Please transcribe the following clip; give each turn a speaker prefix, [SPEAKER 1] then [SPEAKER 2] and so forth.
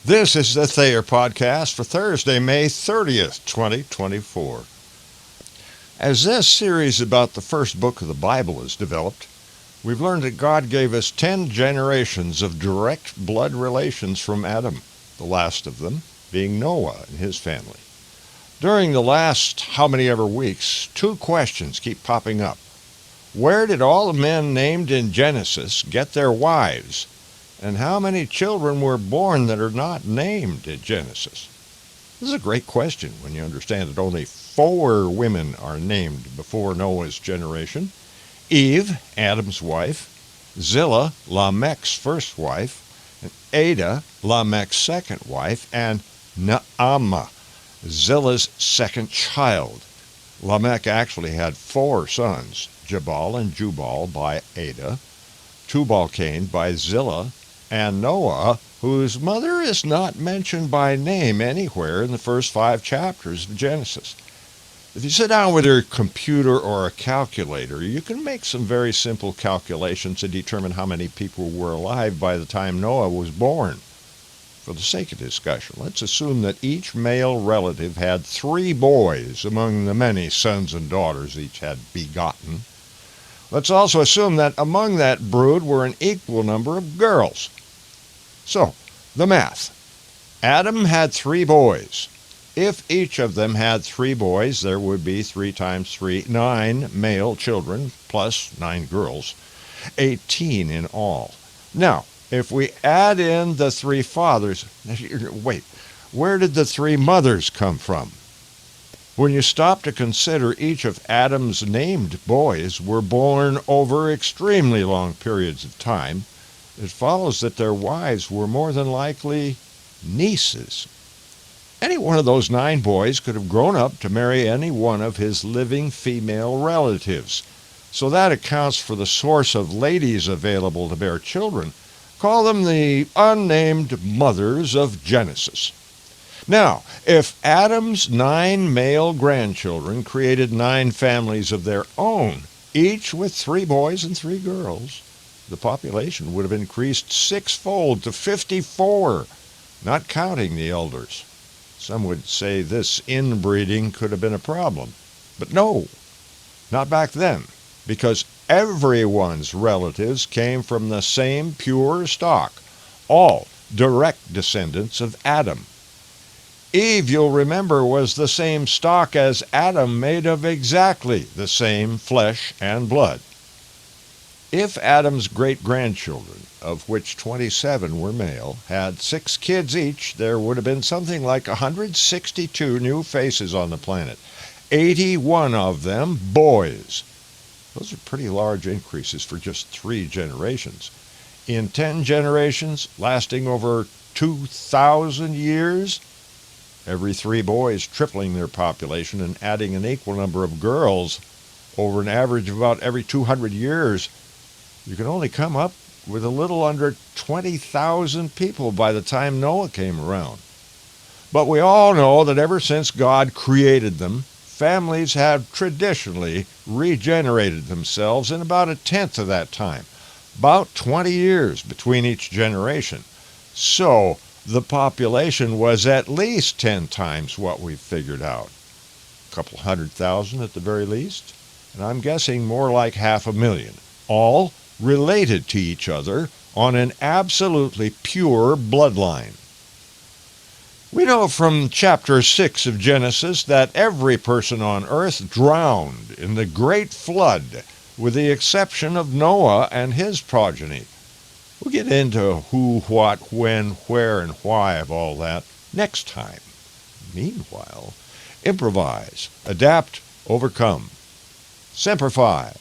[SPEAKER 1] This is the Thayer Podcast for Thursday, May 30th, 2024. As this series about the first book of the Bible is developed, we've learned that God gave us 10 generations of direct blood relations from Adam, the last of them being Noah and his family. During the last how many ever weeks, two questions keep popping up. Where did all the men named in Genesis get their wives? And how many children were born that are not named in Genesis? This is a great question when you understand that only 4 women are named before Noah's generation. Eve, Adam's wife, Zillah, Lamech's first wife, and Ada, Lamech's second wife, and Naamah, Zillah's second child. Lamech actually had 4 sons, Jabal and Jubal by Ada, Tubal-Cain by Zillah, and Noah, whose mother is not mentioned by name anywhere in the first 5 chapters of Genesis. If you sit down with your computer or a calculator, you can make some very simple calculations to determine how many people were alive by the time Noah was born. For the sake of discussion, let's assume that each male relative had 3 boys among the many sons and daughters each had begotten. Let's also assume that among that brood were an equal number of girls. So, the math. Adam had 3 boys. If each of them had 3 boys, there would be 3 times 3, 9 male children, plus 9 girls, 18 in all. Now, if we add in the 3 fathers, wait, where did the 3 mothers come from? When you stop to consider, each of Adam's named boys were born over extremely long periods of time, it follows that their wives were more than likely nieces. Any one of those 9 boys could have grown up to marry any one of his living female relatives. So that accounts for the source of ladies available to bear children. Call them the unnamed mothers of Genesis. Now, if Adam's 9 male grandchildren created 9 families of their own, each with 3 boys and 3 girls, the population would have increased 6-fold to 54, not counting the elders. Some would say this inbreeding could have been a problem. But no, not back then, because everyone's relatives came from the same pure stock, all direct descendants of Adam. Eve, you'll remember, was the same stock as Adam, made of exactly the same flesh and blood. If Adam's great-grandchildren, of which 27 were male, had 6 kids each, there would have been something like 162 new faces on the planet, 81 of them boys. Those are pretty large increases for just 3 generations. In 10 generations, lasting over 2,000 years, every 3 boys tripling their population and adding an equal number of girls over an average of about every 200 years, you can only come up with a little under 20,000 people by the time Noah came around. But we all know that ever since God created them, families have traditionally regenerated themselves in about 1/10 of that time, about 20 years between each generation. So the population was at least 10 times what we've figured out. A couple 100,000 at the very least, and I'm guessing more like 500,000, all related to each other on an absolutely pure bloodline. We know from chapter 6 of Genesis that every person on earth drowned in the great flood, with the exception of Noah and his progeny. We'll get into who, what, when, where, and why of all that next time. Meanwhile, improvise, adapt, overcome. Semper Fi.